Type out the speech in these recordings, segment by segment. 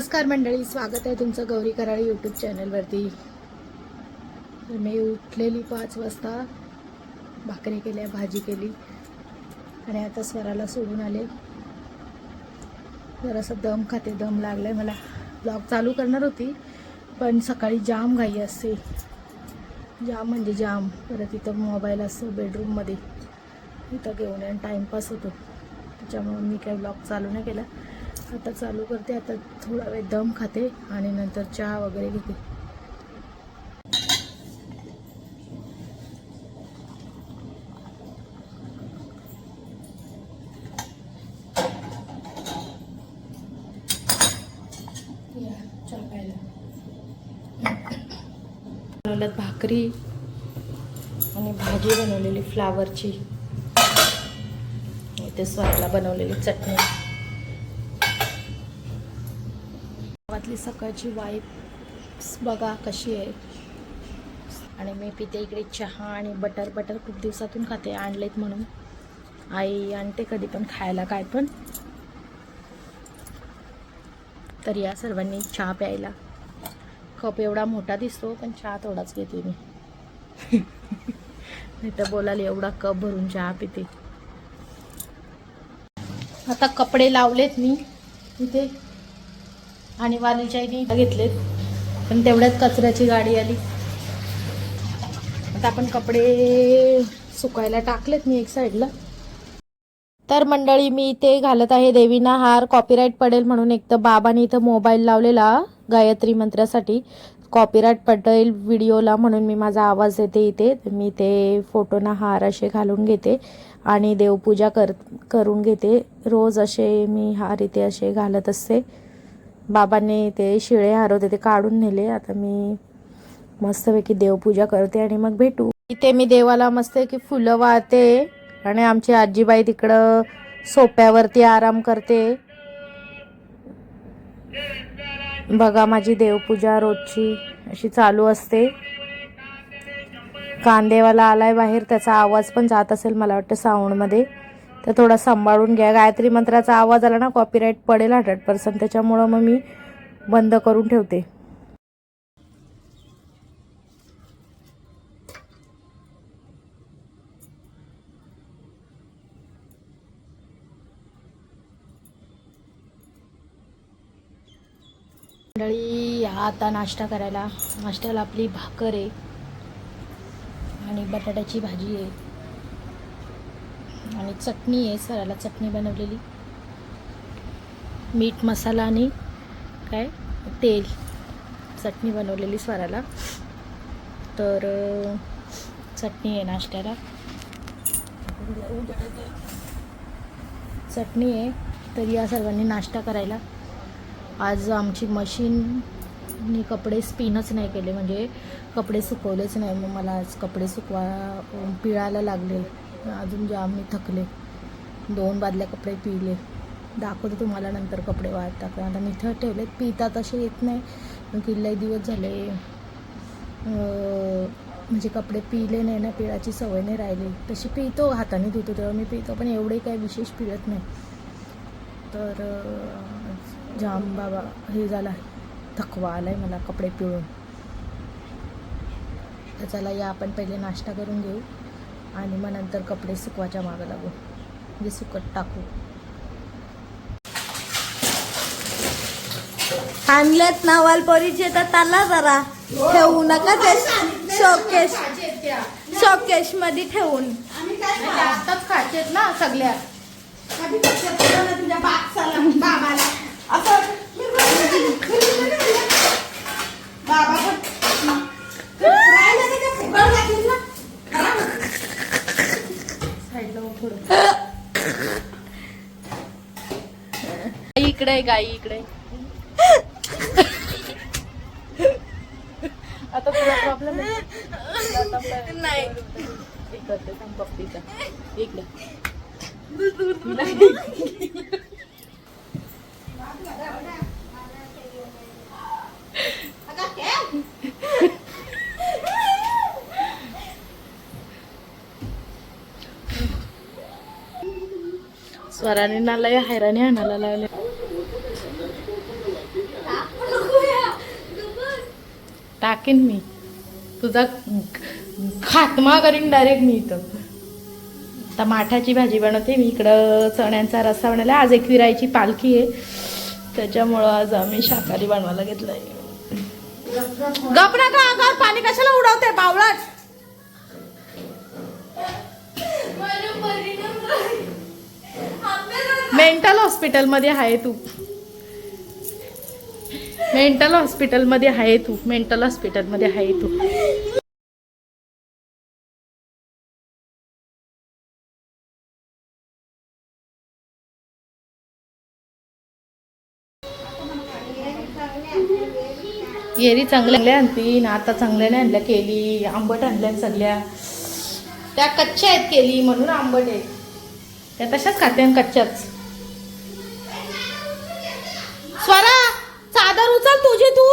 नमस्कार मंडळी, स्वागत आहे तुमचं गौरी कराळे यूट्यूब चॅनलवरती। मी उठलेली 5 वाजता, भाकरी केल्या, भाजी केली आणि आता स्वराला सोडून आले। जरासं दम खाते, दम लागलाय मला। ब्लॉग चालू करणार होती पण सकाळी जाम घाई असते, जाम म्हणजे जाम। परत इथं मोबाईल असतो बेडरूममध्ये, इथं घेऊन आणि टाईमपास होतो, त्याच्यामुळे मी काही ब्लॉग चालू नाही केला। आता चालू करते। आता थोडा वेळ दम खाते आणि नंतर चहा वगैरे घेते। चहा प्यायला बनवल्यात भाकरी आणि भाजी बनवलेली फ्लावरची, इथे स्वराला बनवलेली चटणी। गावातली सकाळची वाईब्स बघा कशी आहे। आणि मी पिते इकडे चहा आणि बटर खूप दिवसातून खाते, आणलेत म्हणून। आई आणते कधी पण खायला काय पण। तर या सर्वांनी चहा प्यायला। कप एवढा मोठा दिसतो पण चहा थोडाच घेते मी, नाही तर बोलाल एवढा कप भरून चहा पिते। आता कपडे लावलेत मी इथे आणि वालीच्या इथे घेतलेत, पण तेवढ्यात कचऱ्याची गाडी आली। आता आपण कपडे सुकायला टाकलेत मी एक साईडला। तर मंडळी, मी इथे घालत आहे देवीना हार। कॉपीराईट पडेल म्हणून, एक तर बाबांनी इथं मोबाईल लावलेला गायत्री मंत्रासाठी, कॉपीराईट पडेल व्हिडिओला म्हणून मी माझा आवाज देते इथे। मी ते फोटोना हार असे घालून घेते आणि देवपूजा करून घेते। रोज असे मी हार इथे असे घालत असते। बाबांनी ते शिळे हार होते ते काढून नेले। आता मी मस्तपैकी देवपूजा करते आणि मग भेटू। इथे मी देवाला मस्त की फुलं वाहते आणि आमची आजीबाई तिकडं सोप्यावरती आराम करते। बघा माझी देवपूजा रोजची अशी चालू असते। कांदेवाला आलाय बाहेर, त्याचा आवाज पण जात असेल मला वाटतं साऊंडमध्ये, तर थोडा सांभाळून घ्या। गायत्री मंत्राचा आवाज आला ना कॉपीराईट पडेल 100%, त्याच्यामुळं मग मी बंद करून ठेवते। मंडळी, आता नाश्ता करायला। नाश्त्याला आपली भाकर आहे आणि बटाट्याची भाजी आहे आणि चटणी आहे। सराला चटणी बनवलेली, मीठ मसाला आणि काय तेल, चटणी बनवलेली स्वराला। तर चटणी आहे नाश्त्याला, चटणी आहे। तर या सर्वांनी नाश्ता करायला। आज आमची मशीननी कपडे स्पिनच नाही केले, म्हणजे कपडे सुकवलेच नाही। मग मला आज कपडे पिळायला लागले, अजून जाम मी थकले। 2 बादल्या कपडे पिळले, दाखवते तुम्हाला नंतर कपडे वाळत टाकले। आता मी इथं ठेवलेत, पिळतात असे येत नाही पण किल्ले दिवस झाले म्हणजे कपडे पिळले नाही ना, पिळाची सवय नाही राहिली। तशी पिळतो, हाताने धुतो तेव्हा मी पिळतो, पण एवढे काही विशेष पिळत नाही। तर जाम बाबा हे झाला, थकवा आलाय मला कपडे पिळून। तर चला या आपण पहिले नाश्ता करून घेऊ आणि मग नंतर कपडे सुकवायच्या मागं लागू, म्हणजे सुकत टाकू। आणलेत ना वालपोरीचे, तर त्याला जरा ठेवू नका ते शोकेश मध्ये ठेवून। आताच खायचेत ना सगळ्या। तुझ्या बाबाला असं बाबा इकडे गाई इकडे। आता तुला प्रॉब्लेम आहे नाही करते सांग पप्पीचा इकडे। स्वराने ना लय हैराणी आणायला लागले। टाकेन मी तुझा खात्मा करीन डायरेक्ट मी इथं. आता माठाची भाजी बनवते मी. इकडं चण्यांचा रस्सा बनवला. आज एकविरायची पालखी आहे त्याच्यामुळं आज आम्ही शाकाहारी बनवायला घेतलंय. गप नका अंगावर पाणी कशाला उडवते बावळट. मेंटल हॉस्पिटलमध्ये आहे तू. मेंटल हॉस्पिटलमध्ये आहे तू. मेंटल हॉस्पिटलमध्ये आहे तू. येरी चांगल्या आणती ना आता चांगल्या नाही आणल्या. केली आंबट आणल्या सगळ्या. त्या कच्च्या आहेत केली म्हणून आंबट आहेत. त्या तशाच खाते कच्च्याच. स्वरा चादर उचल तुझी. तू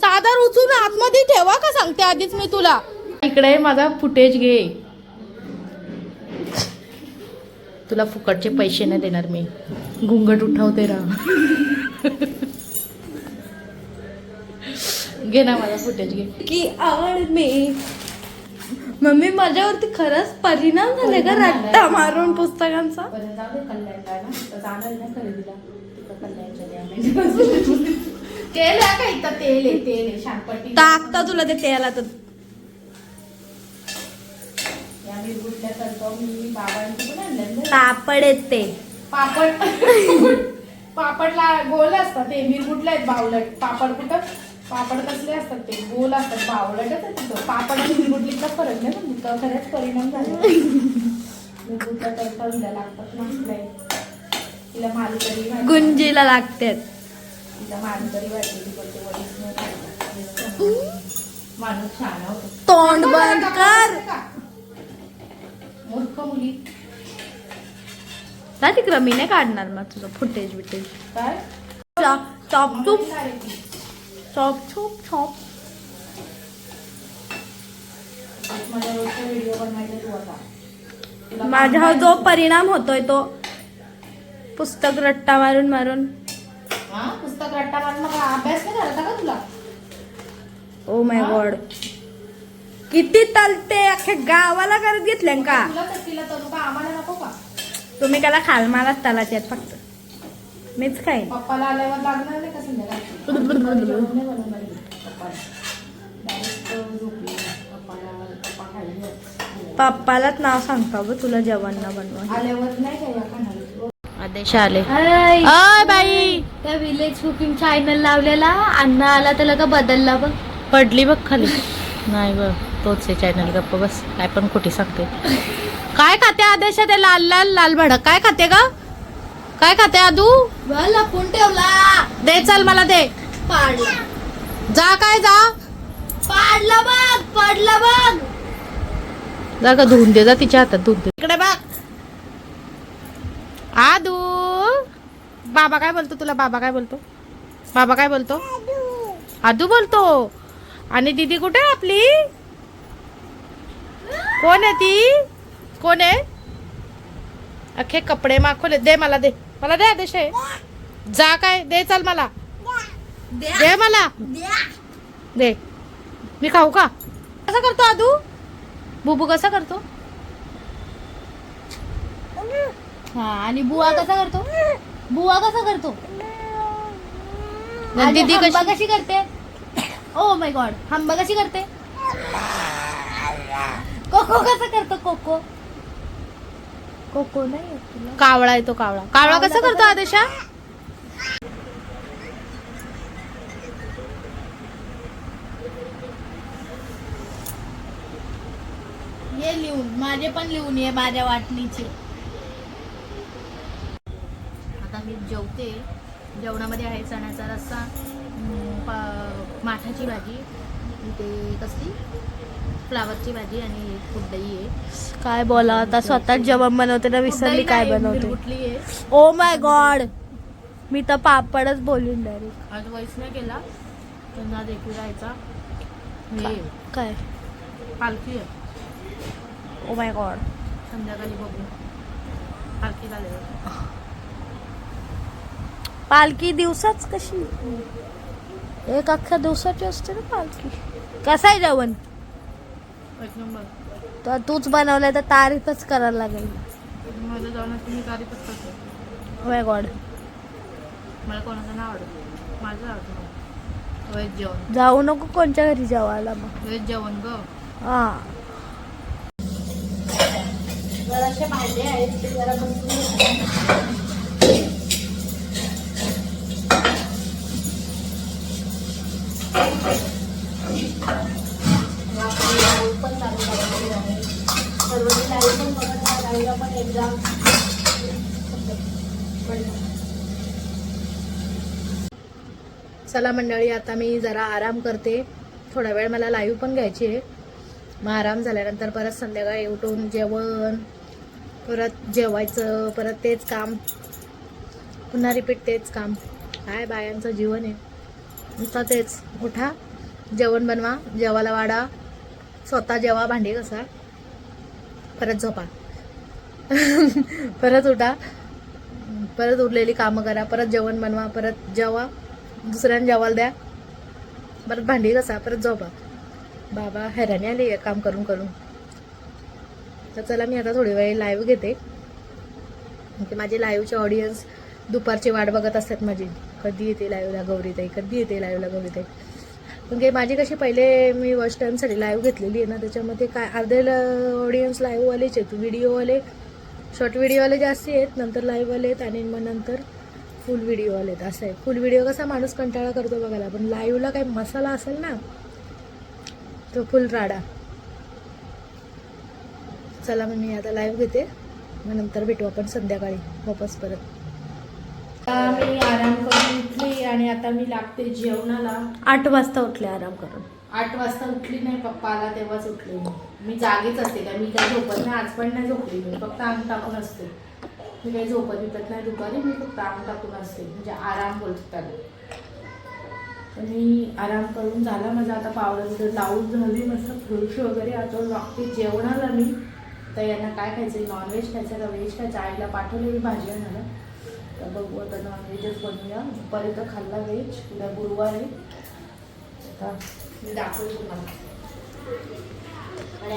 चादर उचलून आतमध्ये ठेवा का सांगते आधीच मी तुला. इकडे माझा फुटेज घे. तुला फुकटचे पैसे नाही देणार मी. घुंगट उठवते राहा. घे ना माझा फुटेज घे. की आवड मी मम्मी माझ्यावरती खरंच परिणाम झाले का रट्टा मारून पुस्तकांचा. तेल आहे का इथं. तेल आहे तेल आहे शानपट्टी टाकता तुला ते तेला तर. पापड आहेत ते. पापड पापडला गोल असतात ते. मिरगुटले आहेत बावलट. पापड कुठं पापड कसले असतात ते गोल असतात. बावलटच आहे तिथं. पापड आणि मिरगुटलीचा फरक नाही पण तिथं खरंच परिणाम झाला. मिरगुटला तडका दिला लागतात मस्त. तिला मालकरी गुंजीला लागतात. तिला मालकरी वाटते ती बोलते वडीच नाही खायला. माणूस छान होतो. तोंड बंद कर. मूर्ख मुली जा तिकडं. मी नाही काढणार मग तुझं फुटेज बिटेज. काय चॉप चूप चॉप चूप चॉप. माझ्या रोजचा व्हिडिओ बनवायचा तू आता. माझ्यावर जो परिणाम होतोय तो पुस्तक रट्टा मारून मारून. हा पुस्तक रट्टा मारून मग अभ्यास नाही करायचा का तुला. ओ माय गॉड किती तलते. अख्ख्या गावाला करत घेतल्या का. तुला तर तिला तरू का आम्हाला नको का. तुम्ही त्याला खाल मारात तलाच आहेत फक्त. मीच काय पप्पाला आल्यावर लागणार नाही का संध्याकाळी. जेवण नाही बनवणार मी पप्पाला. डायरेक्ट झोपली पप्पा खाली. पप्पालाच नाव सांगता ब तुला जेवण ना बनवा. आल्यावर नाही काय खाणार. आदेश आले. अय बाई त्या विलेज कुकिंग चॅनल लावलेला. अण्णा आला त्याला का बदलला बघ. पडली बघ खाली. नाही बघ तोच आहे चॅनल. गप्प बस. काय पण कुठे सांगते. काय खाते आदेश ते लाल लाल लाल भडक. काय खाते का. काय खाते आदू. लपून ठेवला. दे चल मला दे. पाडला. जा काय जा. पाडला बघ. पडला बघ. जा का धुवून दे. जा तिच्या हातात धुवून दे. इकडे बघ आदू. बाबा काय बोलतो तुला. बाबा काय बोलतो. बाबा काय बोलतो. आदू बोलतो. आणि दीदी कुठे आहे आपली. कोण आहे ती. कोण आहे. अख्खे कपडे माखवले. दे मला दे. मला दे आदेश आहे. जा काय दे चल मला. दे मला दे. मी खाऊ का. कसा करतो आदू. बुबू कसा करतो. हा आणि बुवा कसा करतो. बुवा कसा करतो. दीदी हंबा कशी करते. ओ माय गॉड हंबा कशी करते. कोको कसा करतो. कोको कोको नाही येत तुला. कावळा आहे तो. कावळा कावळा कसा करतो आदेशा. ये लिहून माझे पण लिहून ये माझ्या वाटणीचे. आता मी जेवते. जेवणामध्ये आहे चण्याचा रस्सा. माठाची भाजी. ते कसली फ्लावरची भाजी आणि कुड्डई आहे. काय बोला आता स्वतःच जेवण बनवते ना विसरली काय बनवते. कुठली ओ माय गॉड मी तर पापडच बोलून डायरेक्ट. आज वैस नाही केला. त्यांना देखील राहायचा. हे काय पालखी आहे. ओ माय गॉड संध्याकाळी बघू. पालखी झाल्यावर. पालखी दिवसाच कशी. एक अख्ख्या दिवसाची असते ना पालखी. कसं आहे जेवण? एक नंबर. तर तूच बनवलंय तर तारीफच करायला लागेल. माझं जेवणात तुम्ही तारीफच करतो. माय गॉड. मला कोणाचं नाही आवडत, माझं आवडतं व्हेज जेवण. जाऊ नको कोणच्या घरी जेवायला मग. व्हेज जेवण ग. हा. जराशे भांडे आहेत ते जरा चला मंडळी, आता मी जरा आराम करते. थोडा वेळ मला लाईव्ह पण घ्यायची आहे. मग आराम झाल्यानंतर परत संध्याकाळी उठून जेवण, परत जेवायचं, परत तेच काम, पुन्हा रिपीट तेच काम. काय बायांचं जीवन आहे नुसतं तेच. उठा, जेवण बनवा, जेवायला वाढा, स्वतः जेवा, भांडी घासा, परत झोपा. परत उठा, परत उरलेली कामं करा, परत जेवण बनवा, परत जेवा, दुसऱ्यांना जेवायला द्या, परत भांडी घासा, परत झोपा. बाबा हैराणी आली आहे काम करून करून. तर चला मी आता थोडी वेळ लाईव्ह घेते. म्हणजे माझे लाईव्हचे ऑडियन्स दुपारची वाट बघत असतात माझी, कधी येते लाईव्हला गौरीताई, कधी येते लाईव्हला गौरीताई. म्हणजे माझी कशी पहिले मी फर्स्ट टाईमसाठी लाईव्ह घेतलेली आहे ना, त्याच्यामध्ये काय अर्धे ऑडियन्स लाईव्हवालेच आहेत, व्हिडिओवाले शॉर्ट व्हिडिओवाले जास्ती आहेत, नंतर लाईव्हवाले आहेत आणि मग नंतर फुल व्हिडिओवाले आहेत. असं आहे. फुल व्हिडिओ कसा माणूस कंटाळा करतो बघायला, पण लाईव्हला काही मसाला असेल ना तो फुल राडा. चला मग मी आता लाईव्ह घेते, मग नंतर भेटू आपण संध्याकाळी वापस परत. मी आराम करून उठली आणि आता मी लागते जेवणाला. 8 वाजता उठले आराम करून. 8 वाजता उठली नाही, पप्पा आला तेव्हाच उठले. मी जागीच असते का, मी काही झोपत नाही. आज पण नाही झोपली मी, फक्त अंग टाकून असते. मी काही झोपत विकत नाही दुपारी, मी फक्त अंग टाकून असते, म्हणजे आराम बोलतो त्याला. तर मी आराम करून झाला माझा, आता पावडर लावून झाली मस्त फ्रुश वगैरे. आता लागते जेवणाला मी. तर यांना काय खायचं, नॉनव्हेज खायचं का व्हेज खायचं, आईला पाठवले मी भाजी आणायला. तर बघू आता नॉनव्हेजच बनवूया. दुपारी तर खाल्ला व्हेज, उद्या गुरुवार आहे. आता मी दाखवते तुम्हाला.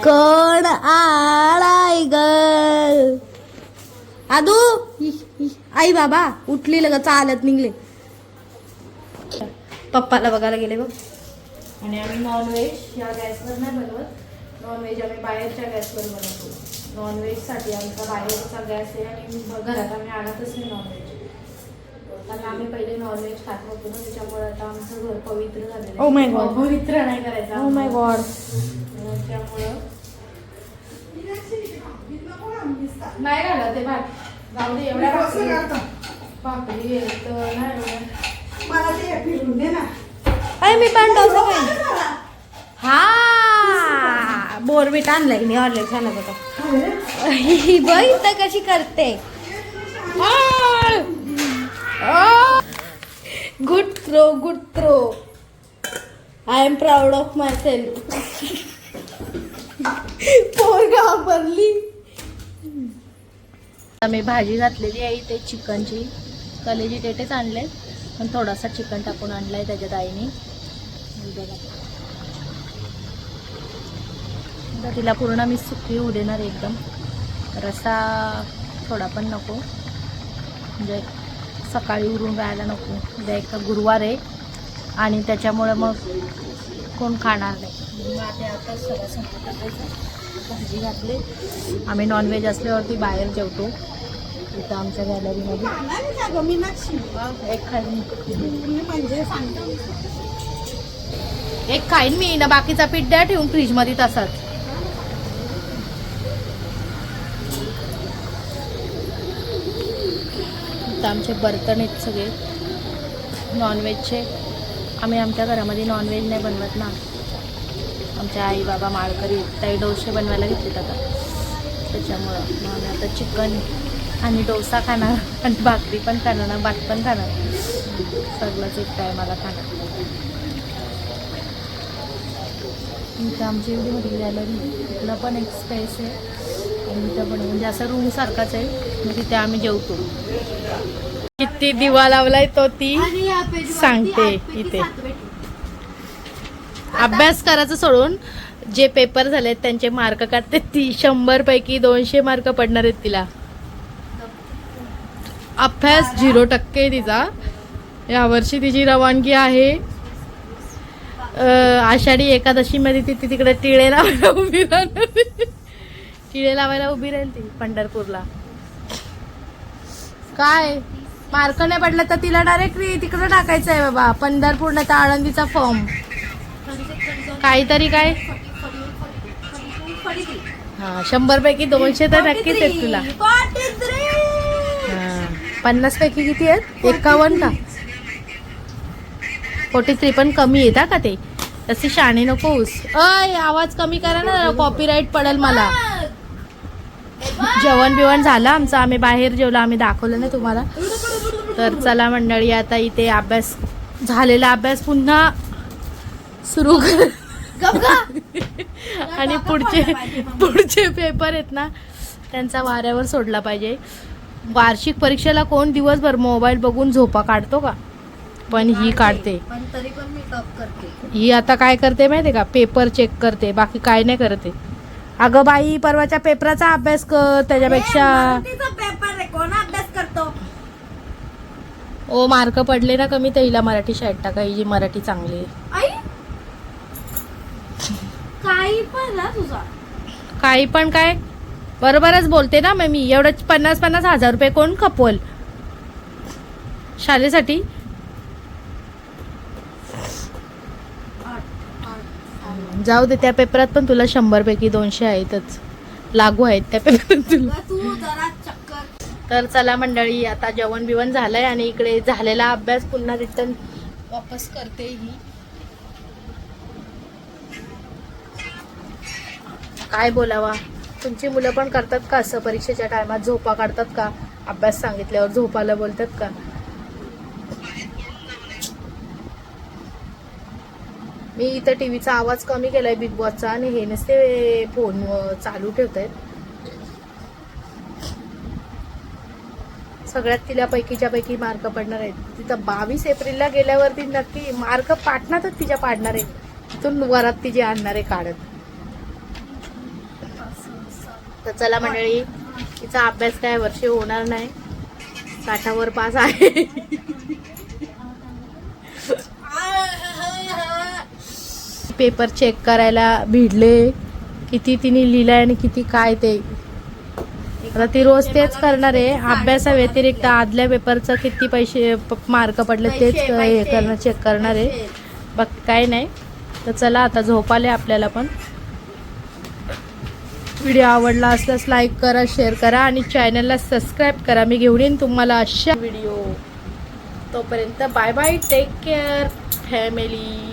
कोण आलाय ग? आदू, आई बाबा उठली लग, चालत निघले. पप्पाला बघायला गेले बघ. आणि आम्ही नॉनव्हेज या गॅसवर नाही बनवत, नॉनव्हेज आम्ही बाहेरच्या गॅसवर बनवतो. नॉनव्हेजसाठी आमचा बाहेरचा गॅस आहे आणि घरात आम्ही आणतच नाही नॉनव्हेज. कारण आम्ही पहिले नॉनव्हेज खात होतो ना, त्याच्यामुळे आता आमचं घर पवित्र झालेलं आहे. Oh my God. पवित्र नाही करायचं. Oh my God. त्यामुळं नाही घालत ते भात. जाऊ दे, एवढ्या भाकरी आहेत नाही एवढ्या. मला ते फिरून दे ना. अरे मी पण डोसा खाईन. हा बोरबीट आणलंय मी ऑनलाईन खायला बघा. ही बघ इथं कशी करते. Good throw, good throw. I am proud of myself. पोरगा भरली. मी भाजी घातलेली आहे इथे चिकनची. कलेजी टेटेच आणले, पण थोडासा चिकन टाकून आणलाय त्याच्यात आईने. बघा, आता तिला पूर्ण मी सुकी होऊ देणार एकदम. रस्सा थोडा पण नको, म्हणजे सकाळी उरून राहायला नको. उद्या एक तर गुरुवार आहे आणि त्याच्यामुळं मग कोण खाणार नाही. मग आता सगळं संपत टाकायचं. भाजी घातली. आम्ही नॉनव्हेज असल्यावरती बाहेर जेवतो इथं आमच्या गॅलरीमध्ये. एक खाईन, एक खाईन मी ना, बाकीचा पीठ द्या ठेवून फ्रीजमध्ये तसाच. इथं आमचे बर्तन आहेत सगळे नॉनव्हेजचे. आम्ही आमच्या घरामध्ये नॉनव्हेज नाही बनवत ना. आमच्या आई बाबा माळकरी ताई डोसे बनवायला घेतलेत आता, त्याच्यामुळं मग आम्ही आता चिकन आणि डोसा खाणार आणि भाकरी पण खाणार, भात पण खाणार, सगळंच एक टायमाला खाणार. इथं आमची एवढी मोठी गॅलरी, इथलं पण एक स्पेस आहे आणि इथं पण म्हणजे असं रूमसारखाच आहे. मग तिथे आम्ही जेवतो. किती दिवा लावलाय तो ती सांगते इथे. अभ्यास करायचं सोडून जे पेपर झालेत त्यांचे मार्क काढते ती 100 पैकी 200 मार्क पडणार आहेत तिला. अभ्यास 0% तिचा. यावर्षी तिची रवानगी आहे आषाढी एकादशी मध्ये ती तिकडे टिळे लावायला उभी राहणार. टिळे लावायला उभी राहील ती पंढरपूरला. काय मार्क नाही पडला तर तिला डायरेक्ट तिकडे टाकायचं आहे बाबा, पंढरपूर नाही तर आळंदीचा फॉर्म काहीतरी. काय हा 100 पैकी 200 तर नक्कीच आहेत तुला. 50 पैकी किती आहेत? 51 का 43 पण कमी येता का ते? तसे शाणे नकोस. अय आवाज कमी करा ना, कॉपीराईट पडेल मला. जेवण बिवण झालं आमचं, आम्ही बाहेर जेवलो, आम्ही दाखवलं नाही तुम्हाला. तर चला मंडळी, आता इथे अभ्यास झालेला अभ्यास पुन्हा सुरू कर. आणि पुढचे पेपर आहेत ना त्यांचा वाऱ्यावर सोडला पाहिजे. वार्षिक परीक्षेला कोण दिवसभर मोबाईल बघून झोपा काढतो का? पण ही काढते. पण तरी पण मी टॉप करते. ही आता काय करते माहितीये का? पेपर चेक करते, बाकी काय नाही करते. अगं बाई, परवाच्या पेपराचा अभ्यास कर त्याच्यापेक्षा. पेपर रे, कोण अभ्यास करतो? ओ मार्क पडले ना कमी तर हिला मराठी शाळेत टाका, ही जी मराठी चांगली आहे. आई काही पण ना तुझा. काही पण काय बरोबरच बोलते ना. मग मी एवढं 50,000 हजार रुपये कोण खपवल शाळेसाठी? जाऊ दे, त्या पेपरात पण तुला 100 पैकी 200 आहेतच, लागू आहेत त्या पेपरात तुला. तू जरा चक्कर. तर चला मंडळी, आता जेवण बिवण झालंय आणि इकडे झालेला अभ्यास पुन्हा रिटर्न वापस करते ही. काय बोलावा, तुमची मुलं पण करतात का असं? परीक्षेच्या टायमात झोपा काढतात का? अभ्यास सांगितल्यावर झोपायला बोलतात का? मी इथं टीव्हीचा आवाज कमी केलाय बिग बॉसचा, आणि हे नसते फोन चालू ठेवतायत. सगळ्यात तिला पैकीच्या पैकी मार्क पडणार आहेत. तिथं 22 एप्रिलला गेल्यावरती नक्की मार्क पाटणातच तिच्या पाडणार आहे. तिथून वरात तिचे आणणार आहे काढत. तर चला मंडळी, तिचा अभ्यास काय वर्षी होणार नाही, 60वर पास आहे. पेपर चेक करायला भिडले, किती तिने लिहिलंय आणि किती काय ते. आता ती रोज तेच करणार आहे. अभ्यासाव्यतिरिक्त आदल्या पेपरचं किती पैसे मार्क पडले तेच हे करणं, चेक करणार आहे. बाकी काय नाही. तर चला आता झोपाले आपल्याला पण. व्हिडिओ आवडला असल्यास लाईक करा, शेअर करा आणि चॅनलला सबस्क्राईब करा. मी घेऊन येईन तुम्हाला अशा व्हिडिओ. तोपर्यंत bye bye, take care family.